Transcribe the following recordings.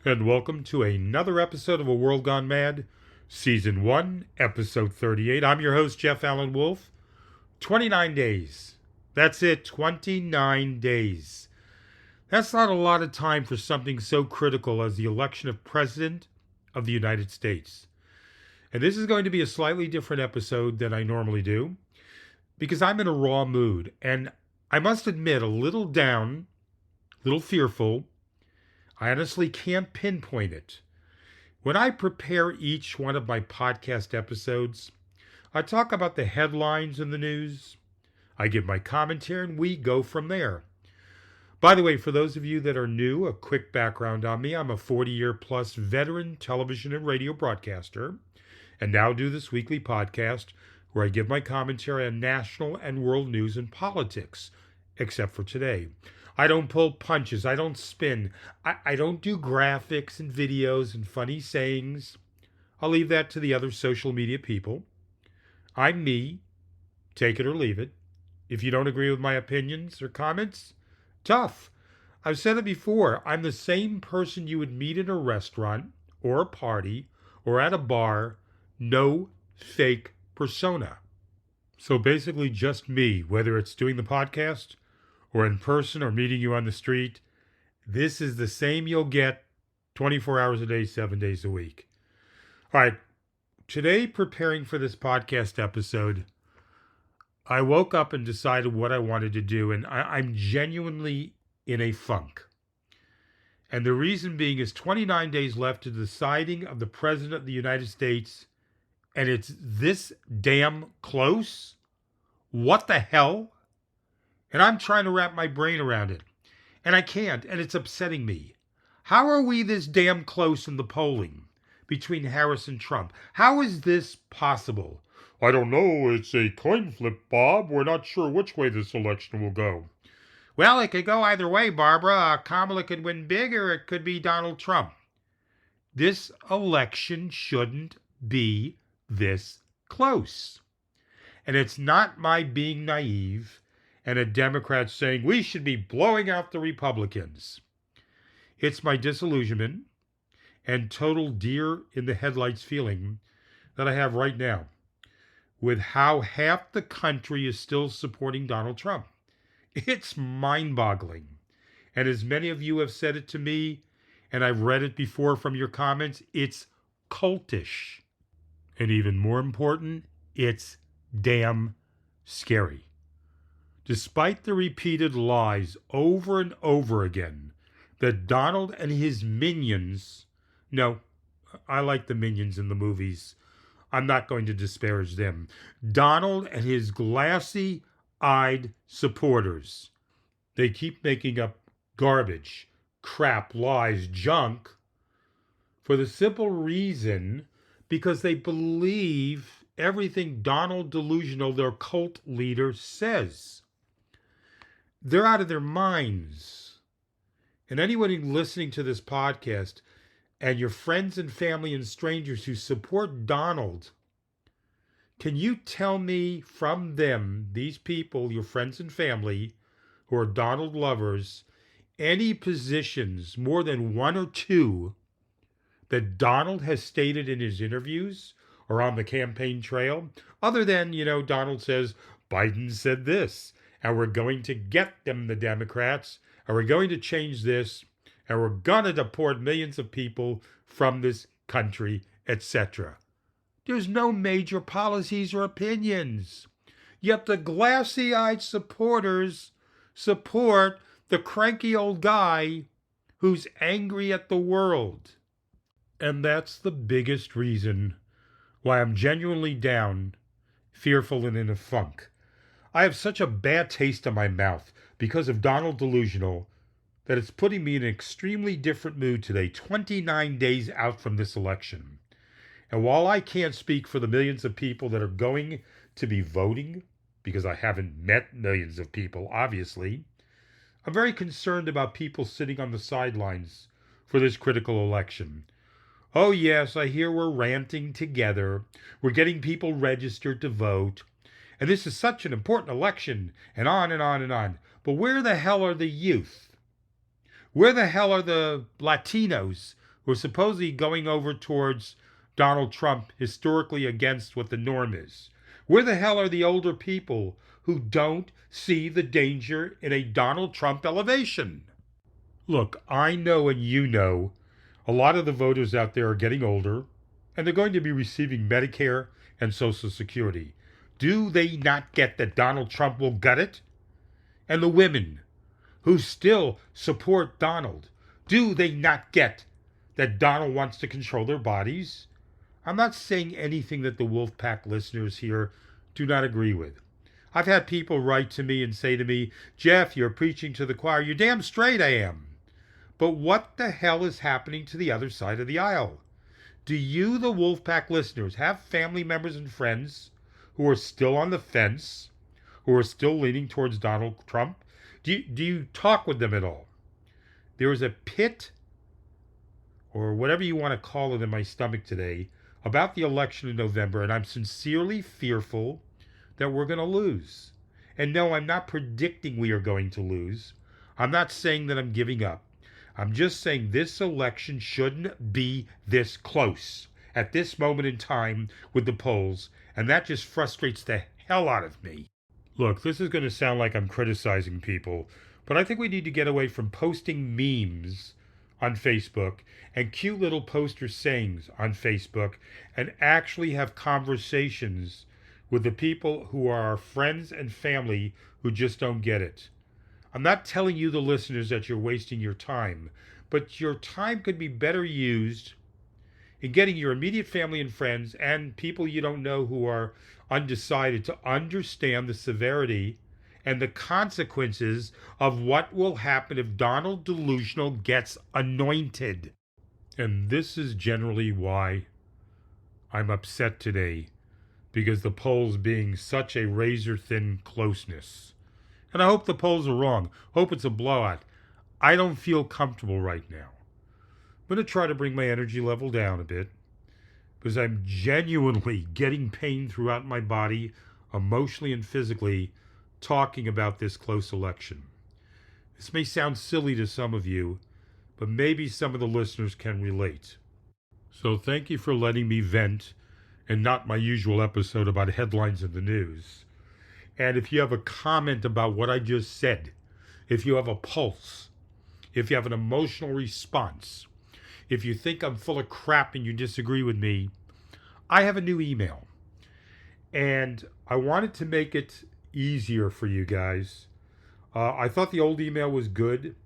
And welcome to another episode of A World Gone Mad, Season 1, Episode 38. I'm your host, Jeff Allen Wolf. 29 days. That's it, 29 days. That's not a lot of time for something so critical as the election of President of the United States. And this is going to be a slightly different episode than I normally do, because I'm in a raw mood, and I must admit, a little down, a little fearful. I honestly can't pinpoint it. When I prepare each one of my podcast episodes, I talk about the headlines in the news, I give my commentary, and we go from there. By the way, for those of you that are new, a quick background on me. I'm a 40-year-plus veteran television and radio broadcaster, and now do this weekly podcast where I give my commentary on national and world news and politics, except for today. I don't pull punches. I don't spin. I don't do graphics and videos and funny sayings. I'll leave that to the other social media people. I'm me. Take it or leave it. If you don't agree with my opinions or comments, tough. I've said it before. I'm the same person you would meet in a restaurant or a party or at a bar. No fake persona. So basically just me, whether it's doing the podcast or in person or meeting you on the street. This is the same you'll get 24 hours a day, 7 days a week. All right, today preparing for this podcast episode, I woke up and decided what I wanted to do, and I'm genuinely in a funk. And the reason being is 29 days left to the deciding of the President of the United States, and it's this damn close? What the hell? And I'm trying to wrap my brain around it. And I can't, and it's upsetting me. How are we this damn close in the polling between Harris and Trump? How is this possible? I don't know. It's a coin flip, Bob. We're not sure which way this election will go. Well, it could go either way, Barbara. Kamala could win big, or it could be Donald Trump. This election shouldn't be this close. And it's not my being naive and a Democrat saying we should be blowing out the Republicans. It's my disillusionment and total deer in the headlights feeling that I have right now with how half the country is still supporting Donald Trump. It's mind-boggling. And as many of you have said it to me, and I've read it before from your comments, it's cultish. And even more important, it's damn scary. Despite the repeated lies over and over again that Donald and his minions, no, I like the minions in the movies. I'm not going to disparage them. Donald and his glassy-eyed supporters, they keep making up garbage, crap, lies, junk, for the simple reason because they believe everything Donald Delusional, their cult leader, says. They're out of their minds. And anyone listening to this podcast and your friends and family and strangers who support Donald, can you tell me from them, these people, your friends and family who are Donald lovers, any positions, more than one or two, that Donald has stated in his interviews or on the campaign trail, other than, Donald says, Biden said this, and we're going to get them, the Democrats, and we're going to change this, and we're going to deport millions of people from this country, etc. There's no major policies or opinions. Yet the glassy-eyed supporters support the cranky old guy who's angry at the world. And that's the biggest reason why I'm genuinely down, fearful, and in a funk. I have such a bad taste in my mouth because of Donald Delusional that it's putting me in an extremely different mood today, 29 days out from this election. And while I can't speak for the millions of people that are going to be voting, because I haven't met millions of people, obviously, I'm very concerned about people sitting on the sidelines for this critical election. Oh yes, I hear we're ranting together. We're getting people registered to vote. And this is such an important election, and on and on and on. But where the hell are the youth? Where the hell are the Latinos We're supposedly going over towards Donald Trump, historically against what the norm is. Where the hell are the older people who don't see the danger in a Donald Trump elevation? Look, I know and you know a lot of the voters out there are getting older and they're going to be receiving Medicare and Social Security. Do they not get that Donald Trump will gut it? And the women who still support Donald, do they not get that Donald wants to control their bodies? I'm not saying anything that the Wolfpack listeners here do not agree with. I've had people write to me and say to me, Jeff, you're preaching to the choir. You're damn straight I am. But what the hell is happening to the other side of the aisle? Do you, the Wolfpack listeners, have family members and friends who are still on the fence, who are still leaning towards Donald Trump? Do you talk with them at all? There is a pit, or whatever you want to call it, in my stomach today about the election in November, and I'm sincerely fearful that we're going to lose. And no, I'm not predicting we are going to lose. I'm not saying that I'm giving up. I'm just saying this election shouldn't be this close at this moment in time with the polls, and that just frustrates the hell out of me. Look, this is going to sound like I'm criticizing people, but I think we need to get away from posting memes on Facebook and cute little poster sayings on Facebook and actually have conversations with the people who are our friends and family who just don't get it. I'm not telling you, the listeners, that you're wasting your time, but your time could be better used in getting your immediate family and friends and people you don't know who are undecided to understand the severity and the consequences of what will happen if Donald Delusional gets anointed. And this is generally why I'm upset today, because the polls being such a razor-thin closeness. And I hope the polls are wrong. Hope it's a blowout. I don't feel comfortable right now. I'm going to try to bring my energy level down a bit because I'm genuinely getting pain throughout my body, emotionally and physically, talking about this close election. This may sound silly to some of you, but maybe some of the listeners can relate. So thank you for letting me vent and not my usual episode about headlines in the news. And if you have a comment about what I just said, if you have a pulse, if you have an emotional response, if you think I'm full of crap and you disagree with me, I have a new email. And I wanted to make it easier for you guys. I thought the old email was good,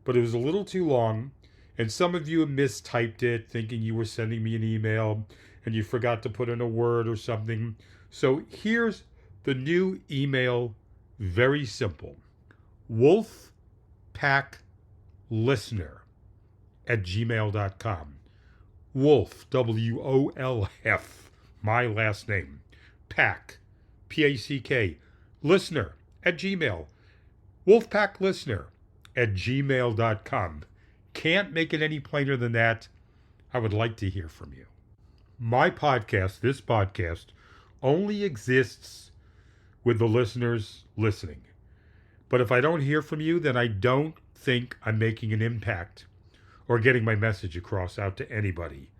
but it was a little too long. And some of you mistyped it, thinking you were sending me an email, and you forgot to put in a word or something. So here's the new email, very simple. wolfpacklistener@gmail.com. Wolf, W-O-L-F, my last name. Pack, P-A-C-K, listener@gmail. wolfpacklistener@gmail.com. Can't make it any plainer than that. I would like to hear from you. My podcast, this podcast, only exists with the listeners listening. But if I don't hear from you, then I don't think I'm making an impact or getting my message across out to anybody.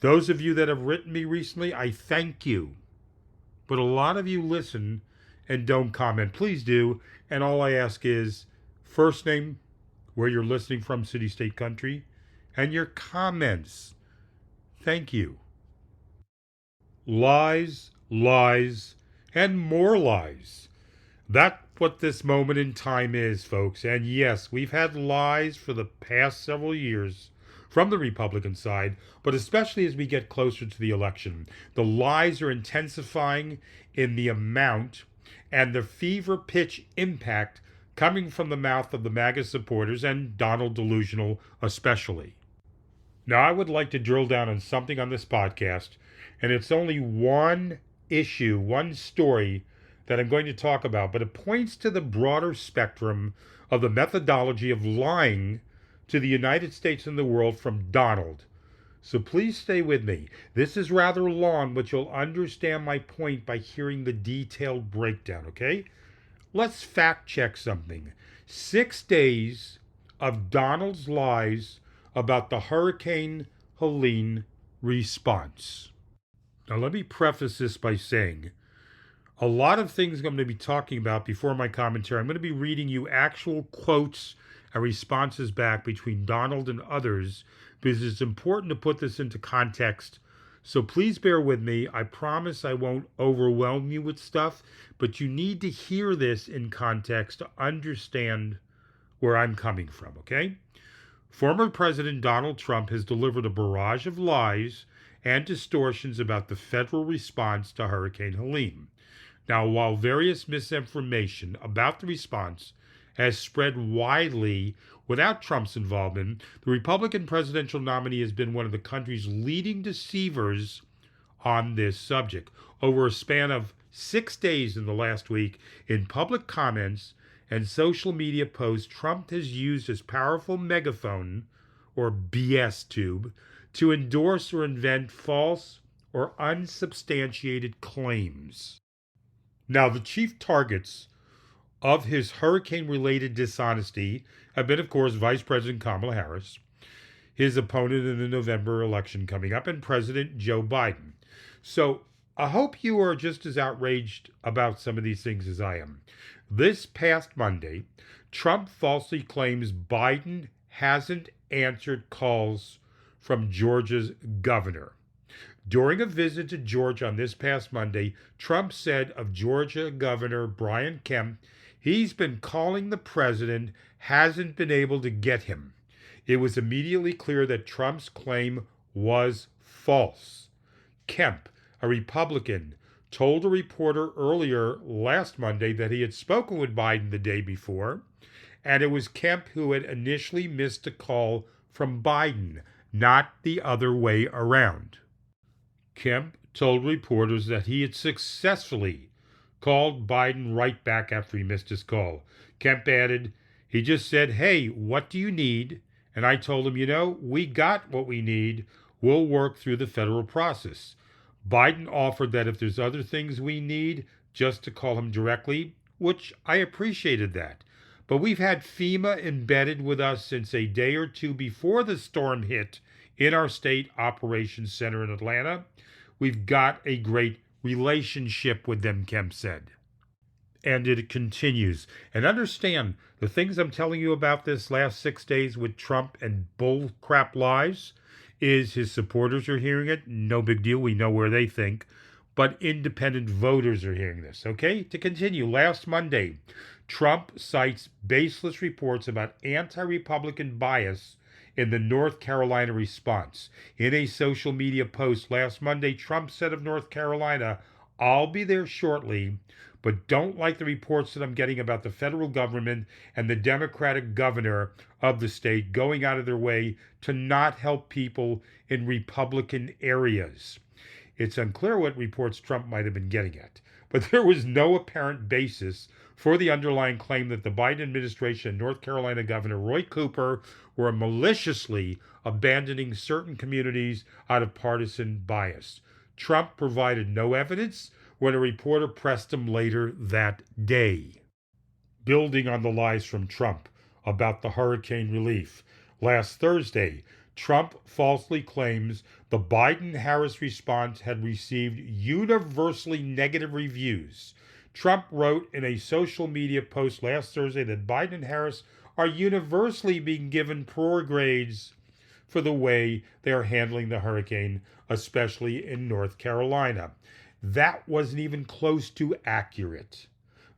Those of you that have written me recently, I thank you. But a lot of you listen and don't comment. Please do. And all I ask is first name, where you're listening from, city, state, country, and your comments. Thank you. Lies, lies, and more lies. That's what this moment in time is, folks. And yes, we've had lies for the past several years from the Republican side, but especially as we get closer to the election. The lies are intensifying in the amount and the fever pitch impact coming from the mouth of the MAGA supporters and Donald Delusional especially. Now, I would like to drill down on something on this podcast, and it's only one issue, one story that I'm going to talk about, but it points to the broader spectrum of the methodology of lying to the United States and the world from Donald. So please stay with me. This is rather long, but you'll understand my point by hearing the detailed breakdown, okay? Let's fact check something. 6 days of Donald's lies about the Hurricane Helene response. Now, let me preface this by saying a lot of things I'm going to be talking about before my commentary. I'm going to be reading you actual quotes and responses back between Donald and others because it's important to put this into context. So please bear with me. I promise I won't overwhelm you with stuff, but you need to hear this in context to understand where I'm coming from, okay? Former President Donald Trump has delivered a barrage of lies and distortions about the federal response to Hurricane Helene. Now, while various misinformation about the response has spread widely without Trump's involvement, the Republican presidential nominee has been one of the country's leading deceivers on this subject. Over a span of 6 days in the last week, in public comments and social media posts, Trump has used his powerful megaphone, or BS tube, to endorse or invent false or unsubstantiated claims. Now, the chief targets of his hurricane-related dishonesty have been, of course, Vice President Kamala Harris, his opponent in the November election coming up, and President Joe Biden. So I hope you are just as outraged about some of these things as I am. This past Monday, Trump falsely claims Biden hasn't answered calls from Georgia's governor. During a visit to Georgia on this past Monday, Trump said of Georgia Governor Brian Kemp, he's been calling the president, hasn't been able to get him. It was immediately clear that Trump's claim was false. Kemp, a Republican, told a reporter earlier last Monday that he had spoken with Biden the day before, and it was Kemp who had initially missed a call from Biden, not the other way around. Kemp told reporters that he had successfully called Biden right back after he missed his call. Kemp added, he just said, hey, what do you need? And I told him, we got what we need. We'll work through the federal process. Biden offered that if there's other things we need, just to call him directly, which I appreciated that. But we've had FEMA embedded with us since a day or two before the storm hit in our state operations center in Atlanta. We've got a great relationship with them, Kemp said. And it continues. And understand, the things I'm telling you about this last 6 days with Trump and bull crap lies is his supporters are hearing it. No big deal. We know where they think. But independent voters are hearing this. Okay? To continue, last Monday, Trump cites baseless reports about anti-Republican bias in the North Carolina response. In a social media post last Monday, Trump said of North Carolina, I'll be there shortly, but don't like the reports that I'm getting about the federal government and the Democratic governor of the state going out of their way to not help people in Republican areas. It's unclear what reports Trump might have been getting at, but there was no apparent basis for the underlying claim that the Biden administration and North Carolina Governor Roy Cooper were maliciously abandoning certain communities out of partisan bias. Trump provided no evidence when a reporter pressed him later that day. Building on the lies from Trump about the hurricane relief, last Thursday, Trump falsely claims the Biden-Harris response had received universally negative reviews. Trump wrote in a social media post last Thursday that Biden and Harris are universally being given poor grades for the way they are handling the hurricane, especially in North Carolina. That wasn't even close to accurate.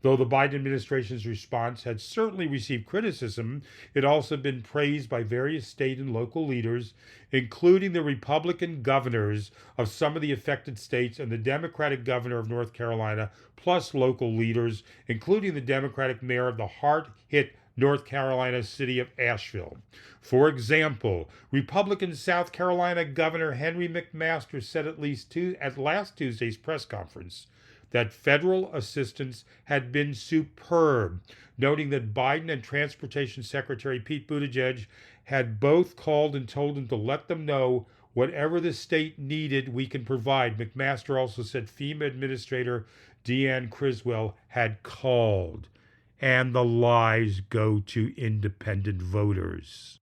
Though the Biden administration's response had certainly received criticism, it also been praised by various state and local leaders, including the Republican governors of some of the affected states and the Democratic governor of North Carolina, plus local leaders, including the Democratic mayor of the hard-hit North Carolina city of Asheville. For example, Republican South Carolina Governor Henry McMaster said at last Tuesday's press conference that federal assistance had been superb, noting that Biden and Transportation Secretary Pete Buttigieg had both called and told him to let them know whatever the state needed, we can provide. McMaster also said FEMA Administrator Deanne Criswell had called. And the lies go to independent voters.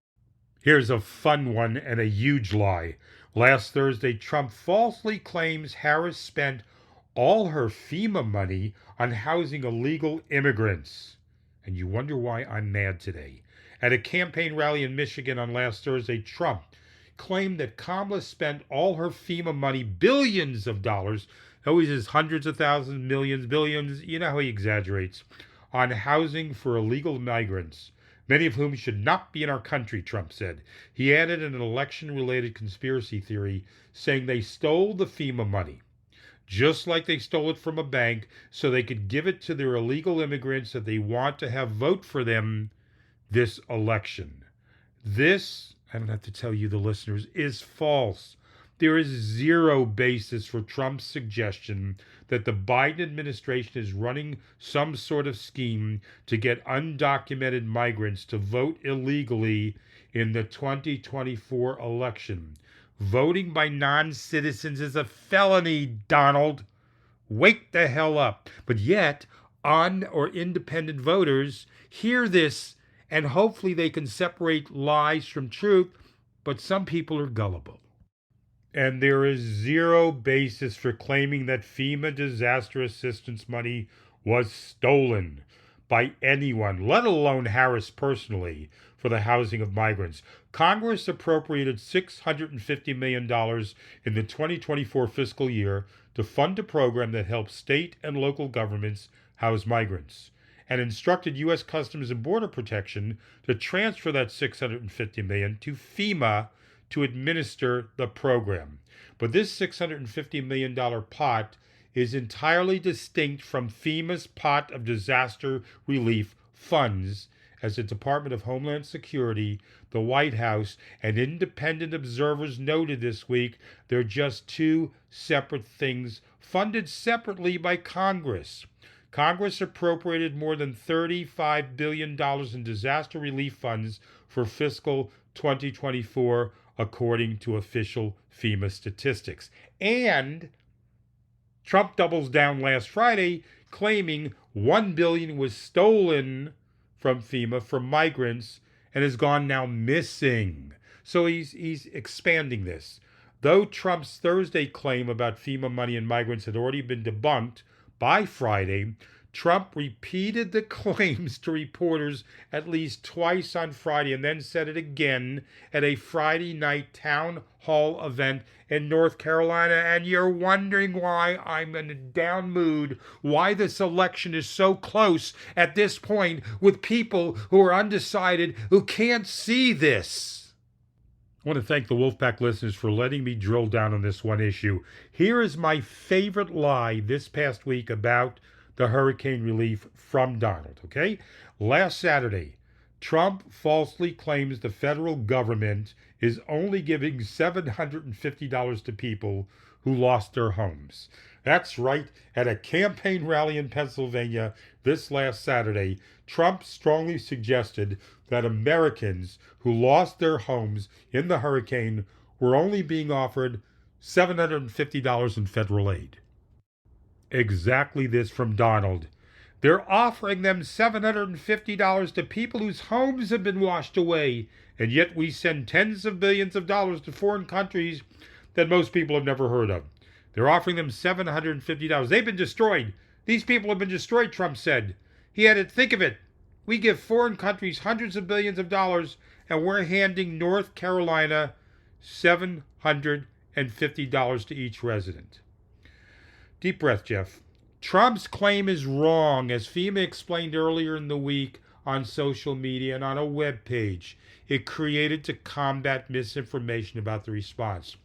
Here's a fun one and a huge lie. Last Thursday, Trump falsely claims Harris spent all her FEMA money on housing illegal immigrants. And you wonder why I'm mad today. At a campaign rally in Michigan on last Thursday, Trump claimed that Kamala spent all her FEMA money, billions of dollars, always is hundreds of thousands, millions, billions, you know how he exaggerates, on housing for illegal migrants, many of whom should not be in our country, Trump said. He added an election-related conspiracy theory, saying they stole the FEMA money, just like they stole it from a bank, so they could give it to their illegal immigrants that they want to have vote for them this election. This, I don't have to tell you, the listeners, is false. There is zero basis for Trump's suggestion that the Biden administration is running some sort of scheme to get undocumented migrants to vote illegally in the 2024 election. Voting by non-citizens is a felony, Donald. Wake the hell up. But yet, un- or independent voters hear this, and hopefully they can separate lies from truth, but some people are gullible. And there is zero basis for claiming that FEMA disaster assistance money was stolen by anyone, let alone Harris personally, for the housing of migrants. Congress appropriated $650 million in the 2024 fiscal year to fund a program that helps state and local governments house migrants, and instructed U.S. Customs and Border Protection to transfer that $650 million to FEMA to administer the program. But this $650 million pot is entirely distinct from FEMA's pot of disaster relief funds, as the Department of Homeland Security, the White House, and independent observers noted this week. They're just two separate things funded separately by Congress. Congress appropriated more than $35 billion in disaster relief funds for fiscal 2024, according to official FEMA statistics. And Trump doubles down last Friday, claiming $1 billion was stolen from FEMA for migrants and has gone now missing. So he's expanding this. Though Trump's Thursday claim about FEMA money and migrants had already been debunked by Friday, Trump repeated the claims to reporters at least twice on Friday and then said it again at a Friday night town hall event in North Carolina. And you're wondering why I'm in a down mood, why this election is so close at this point with people who are undecided, who can't see this. I want to thank the Wolfpack listeners for letting me drill down on this one issue. Here is my favorite lie this past week about the hurricane relief from Donald, okay? Last Saturday, Trump falsely claims the federal government is only giving $750 to people who lost their homes. That's right. At a campaign rally in Pennsylvania this last Saturday, Trump strongly suggested that Americans who lost their homes in the hurricane were only being offered $750 in federal aid. Exactly this from Donald. They're offering them $750 to people whose homes have been washed away, and yet we send tens of billions of dollars to foreign countries that most people have never heard of. They're offering them $750. They've been destroyed. These people have been destroyed, Trump said. He added, think of it. We give foreign countries hundreds of billions of dollars, and we're handing North Carolina $750 to each resident. Deep breath, Jeff. Trump's claim is wrong, as FEMA explained earlier in the week on social media and on a web page. It created to combat misinformation about the response.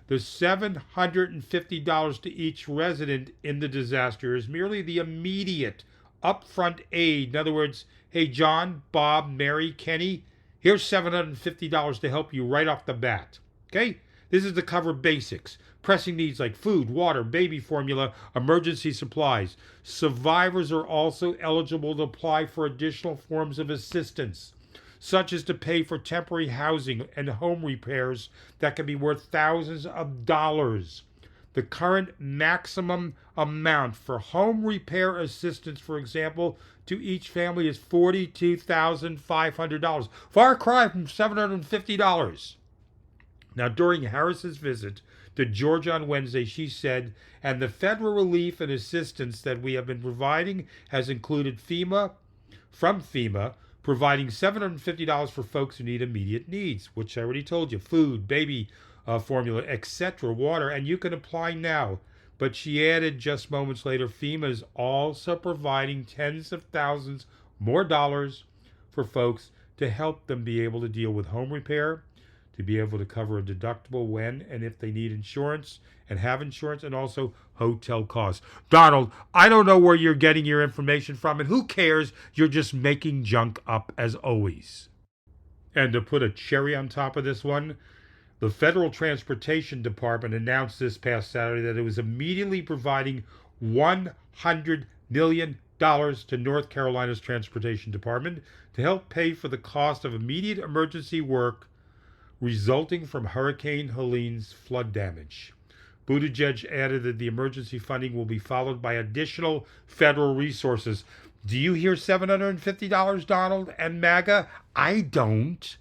The $750 to each resident in the disaster is merely the immediate upfront aid. In other words, hey, John, Bob, Mary, Kenny, here's $750 to help you right off the bat. Okay? This is to cover basics. Pressing needs like food, water, baby formula, emergency supplies. Survivors are also eligible to apply for additional forms of assistance, such as to pay for temporary housing and home repairs that can be worth thousands of dollars. The current maximum amount for home repair assistance, for example, to each family is $42,500. Far cry from $750. Now, during Harris's visit to Georgia on Wednesday, she said, and the federal relief and assistance that we have been providing has included FEMA, providing $750 for folks who need immediate needs, which I already told you, food, baby formula, etc., water, and you can apply now. But she added just moments later, FEMA is also providing tens of thousands more dollars for folks to help them be able to deal with home repair, to be able to cover a deductible when and if they need insurance and have insurance, and also hotel costs. Donald, I don't know where you're getting your information from, and who cares? You're just making junk up as always. And to put a cherry on top of this one, the Federal Transportation Department announced this past Saturday that it was immediately providing $100 million to North Carolina's Transportation Department to help pay for the cost of immediate emergency work resulting from Hurricane Helene's flood damage. Buttigieg added that the emergency funding will be followed by additional federal resources. Do you hear $750, Donald and MAGA? I don't.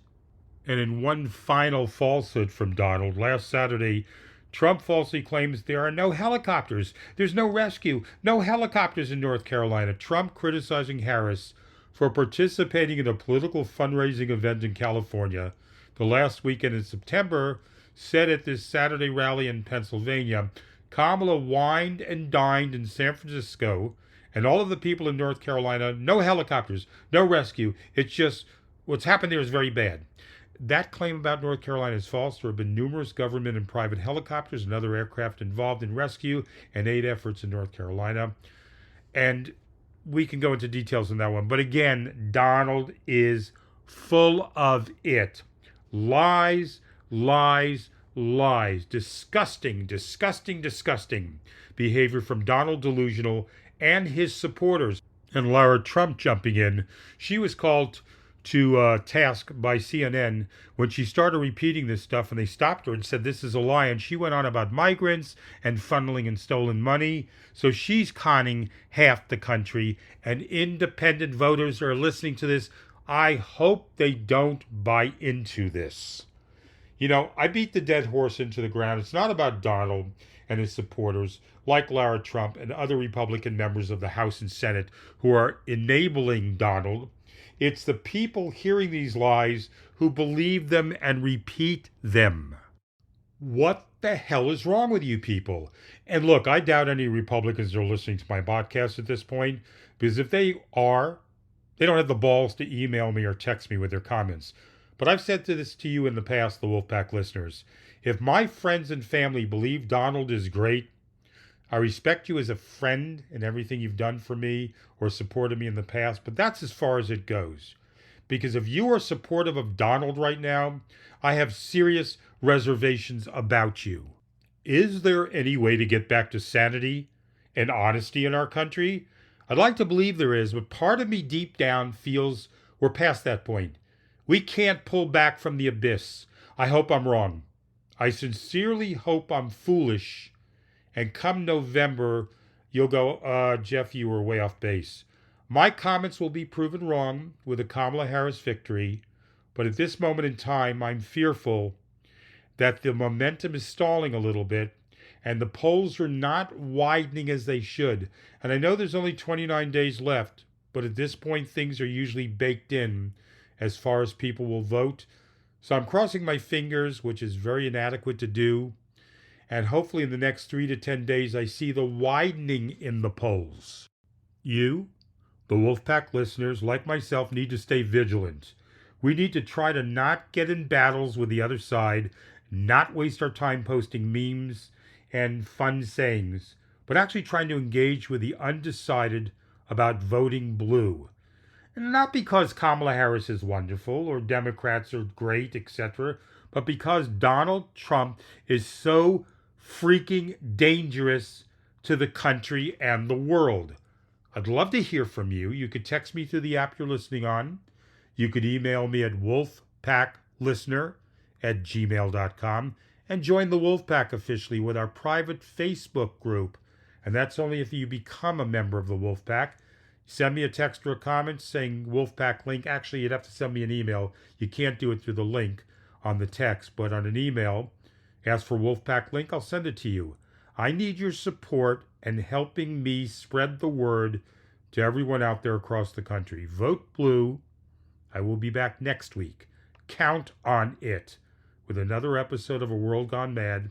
And in one final falsehood from Donald, last Saturday, Trump falsely claims there are no helicopters. There's no rescue, no helicopters in North Carolina. Trump criticizing Harris for participating in a political fundraising event in California the last weekend in September, said at this Saturday rally in Pennsylvania, Kamala wined and dined in San Francisco, and all of the people in North Carolina, no helicopters, no rescue. It's just, what's happened there is very bad. That claim about North Carolina is false. There have been numerous government and private helicopters and other aircraft involved in rescue and aid efforts in North Carolina. And we can go into details on that one. But again, Donald is full of it. Lies, lies, lies. Disgusting, disgusting, disgusting behavior from Donald Delusional and his supporters. And Lara Trump jumping in. She was called to task by CNN when she started repeating this stuff, and they stopped her and said this is a lie, and she went on about migrants and funneling and stolen money. So she's conning half the country, and independent voters are listening to this. I hope they don't buy into this. You know, I beat the dead horse into the ground. It's not about Donald and his supporters like Lara Trump and other Republican members of the House and Senate who are enabling Donald. It's the people hearing these lies who believe them and repeat them. What the hell is wrong with you people? And look, I doubt any Republicans are listening to my podcast at this point, because if they are, they don't have the balls to email me or text me with their comments. But I've said this to you in the past, the Wolfpack listeners. If my friends and family believe Donald is great, I respect you as a friend and everything you've done for me or supported me in the past, but that's as far as it goes. Because if you are supportive of Donald right now, I have serious reservations about you. Is there any way to get back to sanity and honesty in our country? I'd like to believe there is, but part of me deep down feels we're past that point. We can't pull back from the abyss. I hope I'm wrong. I sincerely hope I'm foolish. And come November, you'll go, Jeff, you were way off base. My comments will be proven wrong with a Kamala Harris victory, but at this moment in time, I'm fearful that the momentum is stalling a little bit and the polls are not widening as they should. And I know there's only 29 days left, but at this point, things are usually baked in as far as people will vote. So I'm crossing my fingers, which is very inadequate to do. And hopefully in the next 3 to 10 days, I see the widening in the polls. You, the Wolfpack listeners, like myself, need to stay vigilant. We need to try to not get in battles with the other side, not waste our time posting memes and fun sayings, but actually trying to engage with the undecided about voting blue. Not because Kamala Harris is wonderful or Democrats are great, etc., but because Donald Trump is so freaking dangerous to the country and the world. I'd love to hear from you. You could text me through the app you're listening on. You could email me at wolfpacklistener@gmail.com. and join the Wolfpack officially with our private Facebook group. And that's only if you become a member of the Wolfpack. Send me a text or a comment saying Wolfpack link. Actually, you'd have to send me an email. You can't do it through the link on the text, but on an email, ask for Wolfpack link. I'll send it to you. I need your support and helping me spread the word to everyone out there across the country. Vote blue. I will be back next week. Count on it with another episode of A World Gone Mad.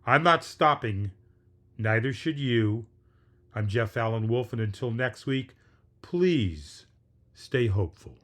I'm not stopping. Neither should you. I'm Jeff Allen Wolf, and until next week, please stay hopeful.